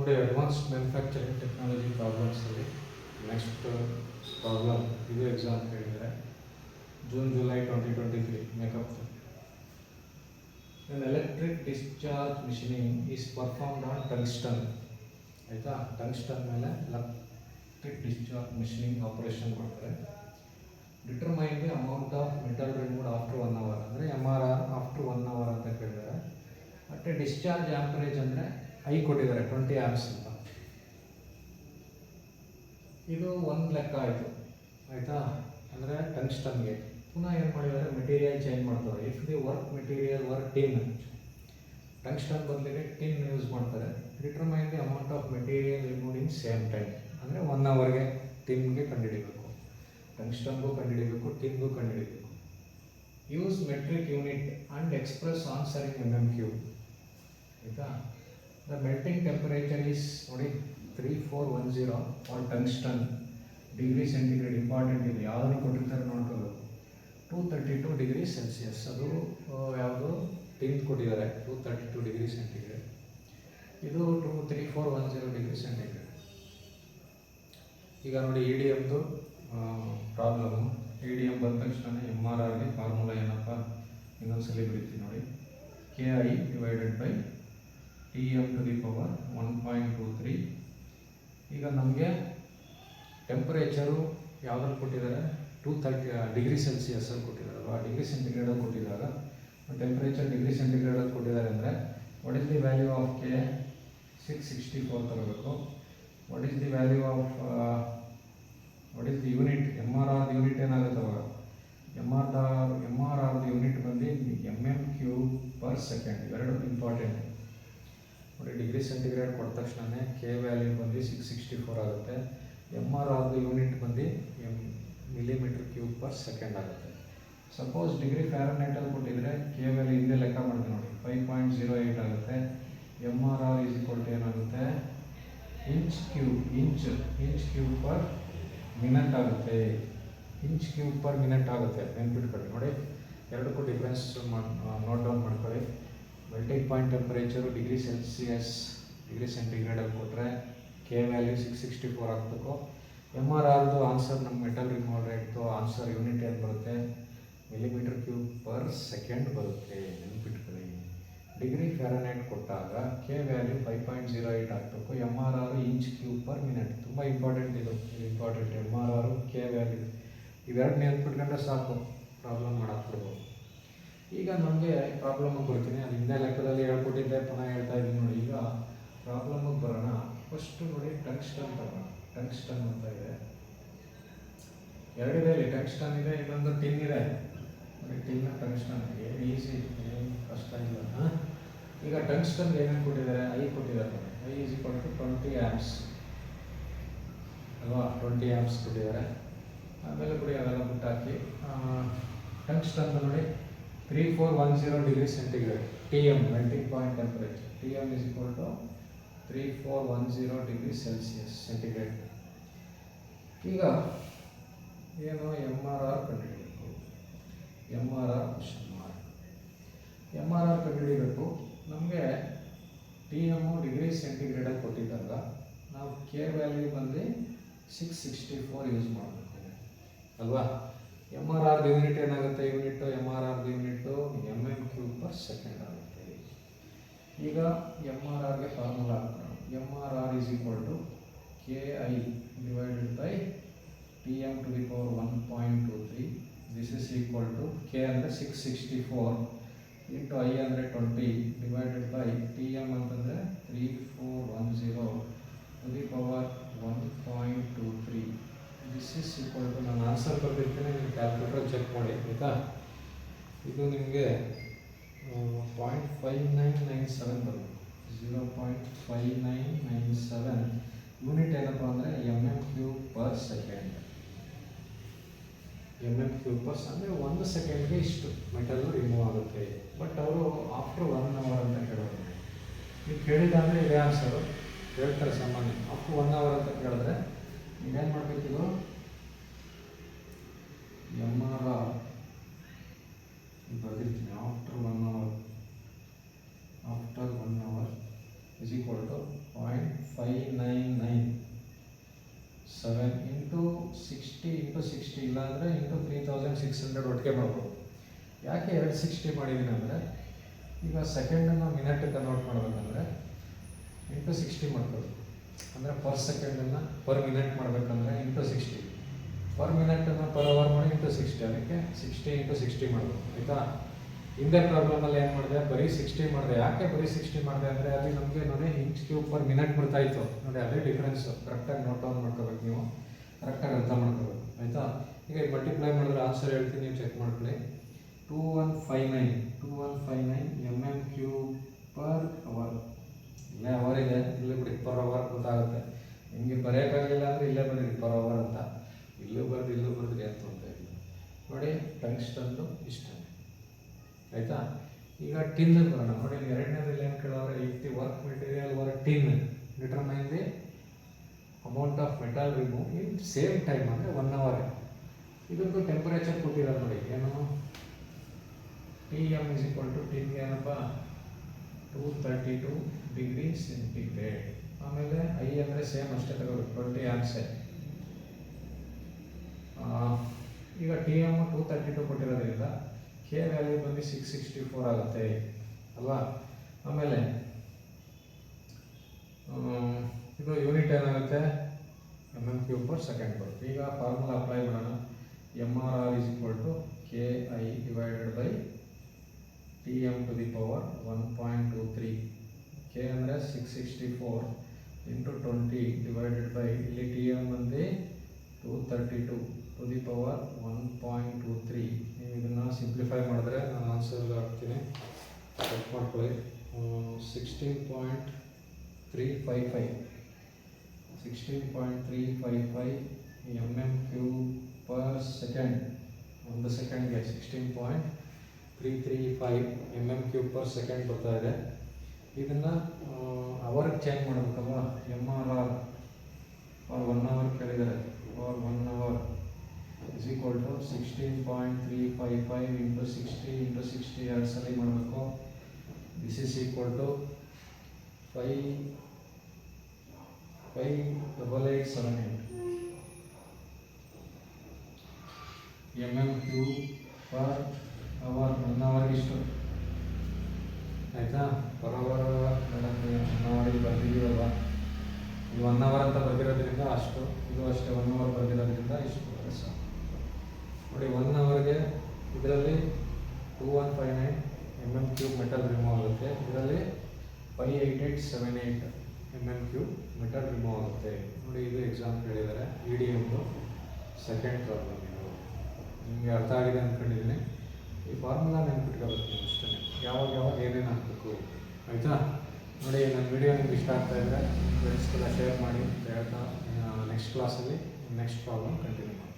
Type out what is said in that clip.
ನೋಡಿ advanced manufacturing technology ಪ್ರಾಬ್ಲಮ್ಸಲ್ಲಿ next problem ಇದು ಎಕ್ಸಾಮ್ ಕೇಳಿದರೆ June July 2023 makeup. An electric discharge machining is performed on tungsten. ಆಯಿತಾ, tungsten ಮೇಲೆ ಎಲೆಕ್ಟ್ರಿಕ್ ಡಿಸ್ಚಾರ್ಜ್ ಮಿಷನಿಂಗ್ ಆಪರೇಷನ್ ಮಾಡ್ತಾರೆ. Determine the amount of metal removed after 1 hour ಅಂದರೆ MRR after 1 hour ಅಂತ ಕೇಳಿದ್ದಾರೆ. ಮತ್ತು ಡಿಸ್ಚಾರ್ಜ್ ಆ್ಯಂಪರೇಜ್ ಅಂದರೆ ಐ ಕೊಟ್ಟಿದ್ದಾರೆ 20 amps ಅಂತ. ಇದು ಒಂದು ಲೆಕ್ಕ ಆಯಿತು ಆಯಿತಾ. ಅಂದರೆ ಟಂಗ್ಸ್ಟನ್ಗೆ ಪುನಃ ಏನು ಮಾಡಿದ್ದಾರೆ, ಮೆಟೀರಿಯಲ್ ಚೇಂಜ್ ಮಾಡ್ತಾರೆ. If the work material work tin, tungsten ಬದಲಿಗೆ ಟಿನ್ ಯೂಸ್ ಮಾಡ್ತಾರೆ. Determine the amount of material removed in same time ಅಂದರೆ 1 hourಗೆ ಟಿನ್ಗೆ ಕಂಡುಹಿಡಿಬೇಕು, ಟಂಗ್ಸ್ಟನ್ಗೂ ಕಂಡುಹಿಡಿಬೇಕು, ಟಿನ್ಗೂ ಕಂಡುಹಿಡಿಬೇಕು. Use metric unit and express answer in MM cube ಆಯಿತಾ. ದ ಮೆಲ್ಟಿಂಗ್ ಟೆಂಪರೇಚರ್ ಈಸ್ ನೋಡಿ 3410 for tungsten degree centigrade. Important ಇದೆ, ಯಾವುದನ್ನು ಕೊಟ್ಟಿರ್ತಾರೆ ನೋಡ್ಕೋಬೇಕು. 232 ಡಿಗ್ರಿ ಸೆಲ್ಸಿಯಸ್ ಅದು ಯಾವುದು ಟಿನ್ ಕೊಟ್ಟಿದ್ದಾರೆ 232 ಡಿಗ್ರಿ ಸೆಂಟಿಗ್ರೇಡ್. ಇದು 3410 ಡಿಗ್ರಿ ಸೆಂಟಿಗ್ರೇಡ್. ಈಗ ನೋಡಿ EDMದು ಪ್ರಾಬ್ಲಮ್ಮು. EDM ಬಂದ ತಕ್ಷಣ MRRಗೆ ಫಾರ್ಮುಲಾ ಏನಪ್ಪ ಇನ್ನೊಂದ್ಸಲಿ ಬರೀತೀವಿ ನೋಡಿ. KI divided by TM to the power 1.23. ಈಗ ನಮಗೆ ಟೆಂಪರೇಚರು ಯಾವುದ್ರಲ್ಲಿ ಕೊಟ್ಟಿದ್ದಾರೆ 230 ಡಿಗ್ರಿ ಸೆಲ್ಸಿಯಸ್ಸಲ್ಲಿ ಕೊಟ್ಟಿದ್ದಾರಲ್ವ. ಡಿಗ್ರಿ ಸೆಂಟಿಗ್ರೇಡಲ್ಲಿ ಕೊಟ್ಟಿದ್ದಾಗ ಟೆಂಪರೇಚರ್ ಡಿಗ್ರಿ ಸೆಂಟಿಗ್ರೇಡಲ್ಲಿ ಕೊಟ್ಟಿದ್ದಾರೆ ಅಂದರೆ what is the value of K 664 ತಗೋಬೇಕು. What is the value of what is the unit MRR unit ಏನಾಗುತ್ತೆ ಅವಾಗ MRR ಯೂನಿಟ್ ಬಂದು MM ಕ್ಯೂಬ್ ಪರ್ ಸೆಕೆಂಡ್. ಇವೆರಡು ಇಂಪಾರ್ಟೆಂಟ್ ನೋಡಿ. ಡಿಗ್ರಿ ಸೆಂಟಿಗ್ರೇಡ್ ಕೊಟ್ಟ ತಕ್ಷಣ K ವ್ಯಾಲ್ಯೂ ಬಂದು 664 ಆಗುತ್ತೆ. MRR ಯೂನಿಟ್ ಬಂದು ಮಿಲಿಮೀಟರ್ ಕ್ಯೂಬ್ ಪರ್ ಸೆಕೆಂಡ್ ಆಗುತ್ತೆ. ಸಪೋಸ್ ಡಿಗ್ರಿ ಫ್ಯಾರನ್ಹೈಟಲ್ಲಿ ಕೊಟ್ಟಿದ್ರೆ K ವ್ಯಾಲ್ಯೂ ಹಿಂದೆ ಲೆಕ್ಕ ಮಾಡಿದೆ ನೋಡಿ 5.08 ಆಗುತ್ತೆ. MRR ಈಸ್ ಈಕ್ವಲ್ ಟು ಏನಾಗುತ್ತೆ ಇಂಚ್ ಕ್ಯೂಬ್ ಪರ್ ಮಿನಿಟ್ ಆಗುತ್ತೆ. ಇಂಚ್ ಕ್ಯೂಬ್ ಪರ್ ಮಿನಿಟ್ ಆಗುತ್ತೆ. ನೆನ್ಪಿಟ್ಕೊಳ್ಳಿ ನೋಡಿ, ಎರಡಕ್ಕೂ ಡಿಫ್ರೆನ್ಸ್ ನೋಟ್ ಡೌನ್ ಮಾಡ್ಕೊಳ್ಳಿ. ಮೆಲ್ಟಿಂಗ್ ಪಾಯಿಂಟ್ ಟೆಂಪರೇಚರು ಡಿಗ್ರಿ ಸೆಂಟಿಗ್ರೇಡಲ್ಲಿ ಕೊಟ್ಟರೆ K ವ್ಯಾಲ್ಯೂ 664 ಆಗಬೇಕು. MRRದು ಆನ್ಸರ್ ನಮ್ಮ ಮೆಟಲ್ ರಿಮೂವಲ್ ರೇಟ್ದು ಆನ್ಸರ್ ಯೂನಿಟ್ ಏನು ಬರುತ್ತೆ ಮಿಲಿಮೀಟರ್ ಕ್ಯೂಬ್ ಪರ್ ಸೆಕೆಂಡ್ ಬರುತ್ತೆ. ನೆನ್ಪಿಟ್ಕೊಳ್ಳಿ. ಡಿಗ್ರಿ ಫ್ಯಾರನ್ಹೈಟ್ ಕೊಟ್ಟಾಗ K ವ್ಯಾಲ್ಯೂ 5.08 ಆಗಬೇಕು. MRR inch cube per minute. ತುಂಬ ಇಂಪಾರ್ಟೆಂಟ್ ಇದು ಇಂಪಾರ್ಟೆಂಟ್. MRR K ವ್ಯಾಲ್ಯೂ ಇವೆರಡು ನೆನ್ಪಿಟ್ಕೊಂಡ್ರೆ ಸಾಕು, ಪ್ರಾಬ್ಲಮ್ ಮಾಡಾಕ್ಬಿಡ್ಬೋದು. ಈಗ ನಮಗೆ ಪ್ರಾಬ್ಲಮ್ಗೆ ಬರ್ತೀನಿ. ಅದು ಹಿಂದೆ ಲೆಕ್ಕದಲ್ಲಿ ಹೇಳ್ಕೊಟ್ಟಿದ್ದೆ, ಪುನಃ ಹೇಳ್ತಾ ಇದ್ದೀನಿ ನೋಡಿ. ಈಗ ಪ್ರಾಬ್ಲಮ್ಗೆ ಬರೋಣ. ಫಸ್ಟು ನೋಡಿ ಟಂಗ್ಸ್ಟನ್ ತಗೋಣ. ಟಂಗ್ಸ್ಟನ್ ಅಂತ ಇದೆ, ಎರಡಿದೆ ಇಲ್ಲಿ. ಟಂಗ್ಸ್ಟನ್ ಇದೆ, ಇನ್ನೊಂದು ಟಿನ್ ಇದೆ ನೋಡಿ. ಟಿನ್ನ ಟಂಗ್ಸ್ಟನ್ ಏನು ಈಸಿ, ಏನು ಕಷ್ಟ ಇಲ್ಲ. ಈಗ ಟಂಗ್ಸ್ಟನ್ಗೆ ಏನೇನು ಕೊಟ್ಟಿದ್ದಾರೆ ಐ ಕೊಟ್ಟಿದ್ದಾರೆ. I is equal to 20 amps ಅಲ್ವಾ. 20 amps ಕೊಟ್ಟಿದ್ದಾರೆ. ಆಮೇಲೆ ಕೊಡಿ ಅವೆಲ್ಲ ಬಿಟ್ಟು ಹಾಕಿ. ಟಂಗ್ಸ್ಟನ್ ನೋಡಿ 3410 degree centigrade. TM melting point temperature. TM is equal to 3410 degree Celsius centigrade. ಈಗ ಏನು MRR ಕಂಡುಹಿಡಿಯಬೇಕು. MRR ಕಂಡುಹಿಡಿಯಬೇಕು. ನಮಗೆ TM ಡಿಗ್ರಿ ಸೆಂಟಿಗ್ರೇಡಲ್ಲಿ ಕೊಟ್ಟಿದ್ದಾಗ ನಾವು K ವ್ಯಾಲ್ಯೂ ಬಂದು 664 ಯೂಸ್ ಮಾಡಬೇಕು ಅಲ್ವಾ. MRR ಯೂನಿಟ್ ಏನಾಗುತ್ತೆ, MRR unit MM cube per second ಆಗುತ್ತೆ. ಈಗ MRRಗೆ ಫಾರ್ಮುಲಾ ಹಾಕೋಣ. MRR is equal to KI divided by TM to the power 1.23. This is equal to K ಅಂದರೆ 664 ಇಂಟು I ಅಂದರೆ 20 ಡಿವೈಡೆಡ್ ಬೈ TM ಅಂತಂದರೆ 3410 to the power 1.23. This is equal to ನಾನು answer ಬರ್ತಿರ್ತೀನಿ, ನೀವು ಕ್ಯಾಲ್ಕುಲೇಟರ್ ಚೆಕ್ ಮಾಡಿ ಆಯಿತಾ. ಇದು ನಿಮಗೆ 0.5997 ಬರುತ್ತೆ. 0.5997 ಯೂನಿಟ್ ಏನಪ್ಪ ಅಂದರೆ MM cube per second. MM cube purse ಅಂದರೆ 1 ಸೆಕೆಂಡ್ಗೆ ಇಷ್ಟು ಮೆಟಲ್ ರಿಮೂವ್ ಆಗುತ್ತೆ. ಬಟ್ ಅವರು ಆಫ್ಟರ್ 1 hour ಅಂತ ಕೇಳೋದು. ನೀವು ಕೇಳಿದಾದರೆ ಇದೇ ಆನ್ಸರು ಹೇಳ್ತಾರೆ ಸಾಮಾನ್ಯ. ಆಫ್ಟರ್ 1 hour ಅಂತ ಕೇಳಿದ್ರೆ ನೀವೇನು ಮಾಡಬೇಕಿದು MRR ಬರೆದಿರ್ತೀನಿ. After 1 hour is equal to 0.599 into 60 ಇಲ್ಲ ಅಂದರೆ ಇಂಟು 3600 ಒಟ್ಟಿಗೆ ಮಾಡ್ಬೋದು. ಯಾಕೆ 260 ಮಾಡಿದ್ದೀನಿ ಅಂದರೆ ಈಗ ಸೆಕೆಂಡನ್ನು ಮಿನಿಟ್ ಕನ್ವರ್ಟ್ ಮಾಡಬೇಕಂದ್ರೆ ಇಂಟು 60 ಮಾಡ್ಬೋದು. ಅಂದರೆ ಪರ್ ಸೆಕೆಂಡನ್ನು ಪರ್ ಮಿನಿಟ್ ಮಾಡಬೇಕಂದ್ರೆ ಇಂಟು 60, ಪರ್ ಮಿನಿಟನ್ನು ಪರ್ ಅವರ್ ಮಾಡಿ ಇಂಟು 60, ಅದಕ್ಕೆ 60 ಇಂಟು 60 ಮಾಡ್ಬೋದು. ಆಯಿತಾ? ಹಿಂದೆ ಪ್ರಾಬ್ಲಮಲ್ಲಿ ಏನು ಮಾಡಿದೆ, ಬರೀ 60 ಮಾಡಿದೆ. ಯಾಕೆ ಬರೀ 60 ಮಾಡಿದೆ ಅಂದರೆ ಅಲ್ಲಿ ನಮಗೆ ನೋಡಿ ಇಂಚ್ ಕ್ಯೂಬ್ ಪರ್ ಮಿನಿಟ್ ಬರ್ತಾಯಿತ್ತು ನೋಡಿ, ಅದೇ ಡಿಫ್ರೆನ್ಸು. ಕರೆಕ್ಟಾಗಿ ನೋಟ್ ಡೌನ್ ಮಾಡ್ಕೋಬೇಕು, ನೀವು ಕರೆಕ್ಟಾಗಿ ಅರ್ಥ ಮಾಡ್ಕೋಬೇಕು. ಆಯಿತಾ? ಈಗ ಮಲ್ಟಿಪ್ಲೈ ಮಾಡಿದ್ರೆ ಆನ್ಸರ್ ಹೇಳ್ತೀನಿ, ನೀವು ಚೆಕ್ ಮಾಡ್ಕೊಳ್ಳಿ. 2159 mm³ ಪರ್ ಅವರ್. ಇಲ್ಲೇ ಅವರ್ ಇದೆ, ಇಲ್ಲೇ ಬಿಡಿ ಪರ್ ಅವರ್ ಗೊತ್ತಾಗುತ್ತೆ. ನಿಮಗೆ ಬರೆಯೋಕ್ಕಾಗಲಿಲ್ಲ ಅಂದರೆ ಇಲ್ಲೇ ಬರೀರಿ ಪರ್ ಅವರ್ ಅಂತ. ಇಲ್ಲೂ ಬರೆದ್ರಿ ಅಂತ ತೊಂದರೆ ಇಲ್ಲ ನೋಡಿ. ಟಂಗ್ಸ್ಟನ್ದು ಇಷ್ಟ. ಆಯಿತಾ? ಈಗ ಟಿನ್ ಬರೋಣ ನೋಡಿ. ಎರಡನೇದಲ್ಲಿ ಏನು ಕೇಳೋರೆ, if the work material were tin determine the amount of metal remove in same time ಅಂದರೆ 1 hour. ಇದೊಂದು ಟೆಂಪರೇಚರ್ ಕೊಟ್ಟಿರೋದು ನೋಡಿ, ಏನು TM ಇಸ್ ಈಕ್ವಲ್ ಟು ಟಿನ್ಗೆ ಏನಪ್ಪ 232 ಡಿಗ್ರಿ ಸೆಂಟಿಗ್ರೇಡ್. ಆಮೇಲೆ ಐ ಅಂದರೆ ಸೇಮ್ ಅಷ್ಟೇ ತಗೋಬೇಕು, 20 amps. ಈಗ TM 232 ಕೊಟ್ಟಿರೋದ್ರಿಂದ K ವ್ಯಾಲ್ಯೂ ಬಂದು 664 ಆಗುತ್ತೆ ಅಲ್ವಾ. ಆಮೇಲೆ ಇದು ಯೂನಿಟ್ ಏನಾಗುತ್ತೆ, mm³ ಪರ್ ಸೆಕೆಂಡ್ ಬರುತ್ತೆ. ಈಗ ಫಾರ್ಮುಲಾ ಅಪ್ಲೈ ಮಾಡೋಣ. MRR is equal to KI divided by TM to the power 1.23. K ಅಂದರೆ 664 ಇಂಟು 20 ಡಿವೈಡೆಡ್ ಬೈ ಇಲ್ಲಿ TM ಬಂದು 232 ಟು ದಿ ಪವರ್ 1.23. ನೀವು ಇದನ್ನು ಸಿಂಪ್ಲಿಫೈ ಮಾಡಿದ್ರೆ ನಾನು ಆನ್ಸರ್ ಹಾಕ್ತೀನಿ, ಚೆಕ್ ಮಾಡ್ಕೊಳ್ಳಿ. 16.355 mm³ ಪರ್ ಸೆಕೆಂಡ್. ಒಂದು ಸೆಕೆಂಡ್ಗೆ 16.335 mm³ ಪರ್ ಸೆಕೆಂಡ್ ಬರ್ತಾ ಇದೆ. ಇದನ್ನು ಅವರ್ಗೆ ಚೇಂಜ್ ಮಾಡಬೇಕಲ್ವ. MRR ಫಾರ್ 1 hour ಕೇಳಿದ್ದಾರೆ. For 1 hour is equal to 16.355 into 60 into 60 ಎರಡು ಸಲ ಮಾಡಬೇಕು. This is equal to 58878 mm³ per hour. 1 hour ಇಷ್ಟು ಆಯಿತಾ. ಪರ್ ಅವರ್ ಮೇಡಮ್ 1 hour ಬರ್ತಿದ್ದೀವಲ್ವ, ಇದು 1 hour ಅಂತ ಬರ್ತಿರೋದ್ರಿಂದ ಅಷ್ಟು, ಇದು ಅಷ್ಟೇ 1 hour ಬರ್ತಿರೋದ್ರಿಂದ ಇಷ್ಟು ಕೆಲಸ ನೋಡಿ. 1 hourಗೆ ಇದರಲ್ಲಿ 2159 mm³ ಮೆಟಲ್ ರಿಮೂವ್ ಆಗುತ್ತೆ. ಇದರಲ್ಲಿ 58878 mm³ ಮೆಟಲ್ ರಿಮೂವ್ ಆಗುತ್ತೆ ನೋಡಿ. ಇದು ಎಕ್ಸಾಮ್ ಕೇಳಿದ್ದಾರೆ, EDMದು ಸೆಕೆಂಡ್ ಪ್ರಾಬ್ಲಮ್. ಇದು ನಿಮಗೆ ಅರ್ಥ ಆಗಿದೆ ಅಂದ್ಕೊಂಡಿದ್ದೀನಿ. ಈ ಫಾರ್ಮುಲಾ ನೆನ್ಪಿಟ್ಕೋಬೇಕು ನೀವು ಅಷ್ಟೇ, ಯಾವಾಗ ಏನೇನು ಹಾಕಬೇಕು. ಆಯಿತಾ? ನೋಡಿ, ನನ್ನ ವಿಡಿಯೋ ನಿಮ್ಗೆ ಇಷ್ಟ ಆಗ್ತಾಯಿದ್ರೆ ಫ್ರೆಂಡ್ಸ್ಗೆಲ್ಲ ಶೇರ್ ಮಾಡಿ. ಹೇಳ್ತಾ ನೆಕ್ಸ್ಟ್ ಕ್ಲಾಸಲ್ಲಿ ನೆಕ್ಸ್ಟ್ ಪ್ರಾಬ್ಲಮ್ ಕಂಟಿನ್ಯೂ ಮಾಡಿ.